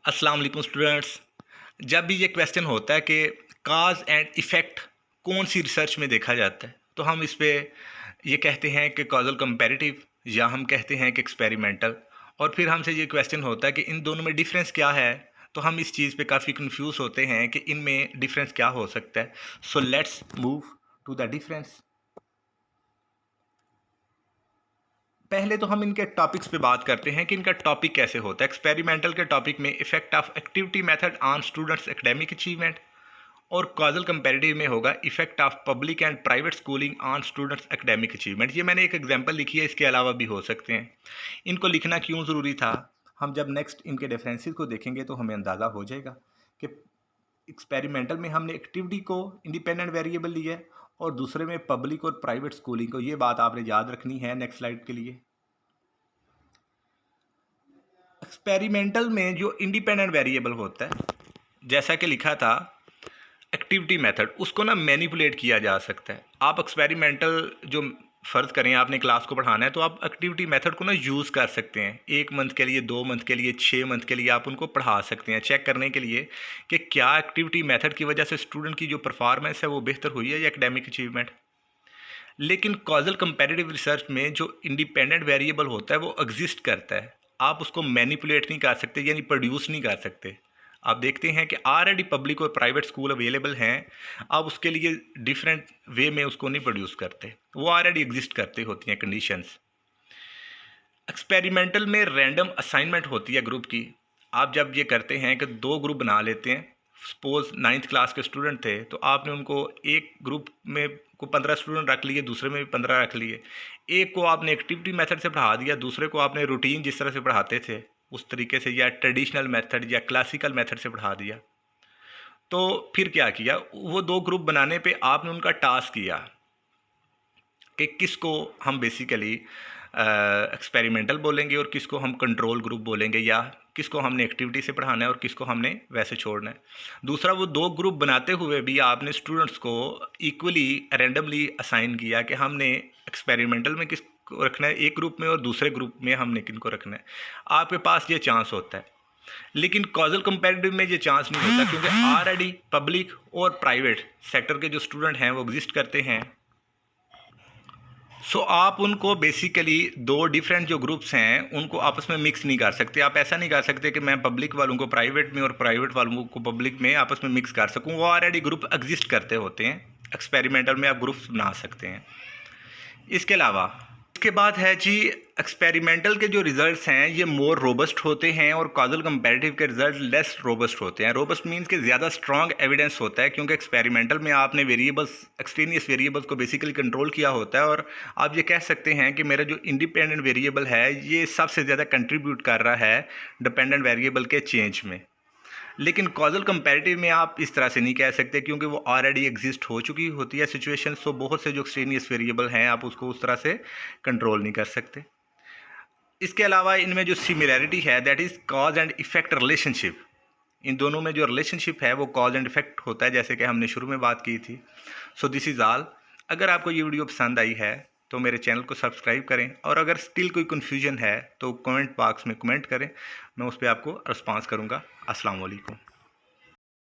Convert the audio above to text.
अस्सलाम वालेकुम स्टूडेंट्स। जब भी ये क्वेश्चन होता है कि काज एंड इफ़ेक्ट कौन सी रिसर्च में देखा जाता है, तो हम इस पे ये कहते हैं कि कॉजल कंपैरेटिव, या हम कहते हैं कि एक्सपेरिमेंटल। और फिर हमसे ये क्वेश्चन होता है कि इन दोनों में डिफरेंस क्या है, तो हम इस चीज़ पे काफ़ी कंफ्यूज होते हैं कि इनमें डिफरेंस क्या हो सकता है। So let's move to the difference. पहले तो हम इनके टॉपिक्स पे बात करते हैं कि इनका टॉपिक कैसे होता है। एक्सपेरिमेंटल के टॉपिक में effect of activity method on students academic achievement, और कॉजल कंपैरेटिव में होगा effect of public and private schooling on students academic achievement. ये मैंने एक एग्जांपल लिखी है, इसके अलावा भी हो सकते हैं। इनको लिखना क्यों ज़रूरी था, हम जब नेक्स्ट इनके डिफरेंसेस को देखेंगे तो हमें अंदाज़ा हो जाएगा कि एक्सपेरिमेंटल में हमने एक्टिविटी को इंडिपेंडेंट वेरिएबल लिया है और दूसरे में पब्लिक और प्राइवेट स्कूलिंग को। ये बात आपने याद रखनी है नेक्स्ट स्लाइड के लिए। एक्सपेरिमेंटल में जो इंडिपेंडेंट वेरिएबल होता है, जैसा कि लिखा था एक्टिविटी मेथड, उसको ना मैनिपुलेट किया जा सकता है। आप एक्सपेरिमेंटल जो फ़र्ज़ करें आपने क्लास को पढ़ाना है, तो आप एक्टिविटी मेथड को ना यूज़ कर सकते हैं। 1 मंथ के लिए, 2 मंथ के लिए, 6 मंथ के लिए आप उनको पढ़ा सकते हैं, चेक करने के लिए कि क्या एक्टिविटी मेथड की वजह से स्टूडेंट की जो परफॉर्मेंस है वो बेहतर हुई है या एकेडमिक अचीवमेंट। लेकिन कॉजल कंपैरेटिव रिसर्च में जो इंडिपेंडेंट वेरिएबल होता है वो एग्जिस्ट करता है। आप उसको मैनिपुलेट नहीं कर सकते, यानी प्रोड्यूस नहीं कर सकते। आप देखते हैं कि ऑलरेडी पब्लिक और प्राइवेट स्कूल अवेलेबल हैं, आप उसके लिए डिफरेंट वे में उसको नहीं प्रोड्यूस करते, वो ऑलरेडी एग्जिस्ट करते होती हैं कंडीशंस। एक्सपेरिमेंटल में रैंडम असाइनमेंट होती है ग्रुप की। आप जब ये करते हैं कि 2 ग्रुप बना लेते हैं, सपोज 9th क्लास के स्टूडेंट थे, तो आपने उनको एक ग्रुप में को 15 स्टूडेंट रख लिए, दूसरे में भी 15 रख लिए। एक को आपने एक्टिविटी मेथड से पढ़ा दिया, दूसरे को आपने रूटीन जिस तरह से पढ़ाते थे उस तरीके से, या ट्रेडिशनल मेथड या क्लासिकल मेथड से पढ़ा दिया। तो फिर क्या किया, वो 2 ग्रुप बनाने पे आपने उनका टास्क किया कि किसको हम बेसिकली एक्सपेरिमेंटल बोलेंगे और किसको हम कंट्रोल ग्रुप बोलेंगे, या किसको हमने एक्टिविटी से पढ़ाना है और किसको हमने वैसे छोड़ना है। दूसरा, वो 2 ग्रुप बनाते हुए भी आपने स्टूडेंट्स को इक्वली रैंडमली असाइन किया कि हमने एक्सपेरिमेंटल में किसको रखना है एक ग्रुप में और दूसरे ग्रुप में हमने किनको रखना है। आपके पास ये चांस होता है। लेकिन कॉजल कंपैरेटिव में ये चांस नहीं होता, क्योंकि ऑलरेडी पब्लिक और प्राइवेट सेक्टर के जो स्टूडेंट हैं वो एग्जिस्ट करते हैं। सो आप उनको बेसिकली 2 डिफरेंट जो ग्रुप्स हैं उनको आपस में मिक्स नहीं कर सकते। आप ऐसा नहीं कर सकते कि मैं पब्लिक वालों को प्राइवेट में और प्राइवेट वालों को पब्लिक में आपस में मिक्स कर सकूं। वो ऑलरेडी ग्रुप एग्जिस्ट करते होते हैं। एक्सपेरिमेंटल में आप ग्रुप्स बना सकते हैं। इसके अलावा इसके बाद है जी, एक्सपेरिमेंटल के जो रिजल्ट्स हैं ये मोर रोबस्ट होते हैं और कॉजल कंपैरेटिव के रिजल्ट लेस रोबस्ट होते हैं। रोबस्ट मीन्स कि ज़्यादा स्ट्रॉन्ग एविडेंस होता है, क्योंकि एक्सपेरिमेंटल में आपने वेरिएबल्स, एक्सट्रेनियस वेरिएबल्स को बेसिकली कंट्रोल किया होता है, और आप ये कह सकते हैं कि मेरा जो इंडिपेंडेंट वेरिएबल है ये सबसे ज़्यादा कंट्रीब्यूट कर रहा है डिपेंडेंट वेरिएबल के चेंज में। लेकिन कॉजल कंपैरेटिव में आप इस तरह से नहीं कह सकते, क्योंकि वो ऑलरेडी एग्जिस्ट हो चुकी होती है सिचुएशन। सो बहुत से जो एक्सट्रेनियस वेरिएबल हैं आप उसको उस तरह से कंट्रोल नहीं कर सकते। इसके अलावा इनमें जो सिमिलैरिटी है that is cause and effect relationship. इन दोनों में जो रिलेशनशिप है वो कॉज एंड इफेक्ट होता है, जैसे कि हमने शुरू में बात की थी। So this is all. अगर आपको ये वीडियो पसंद आई है तो मेरे चैनल को सब्सक्राइब करें, और अगर स्टिल कोई कन्फ्यूजन है तो कमेंट बॉक्स में कमेंट करें, मैं उस पर आपको रिस्पॉन्स करूँगा। अस्सलाम वालेकुम।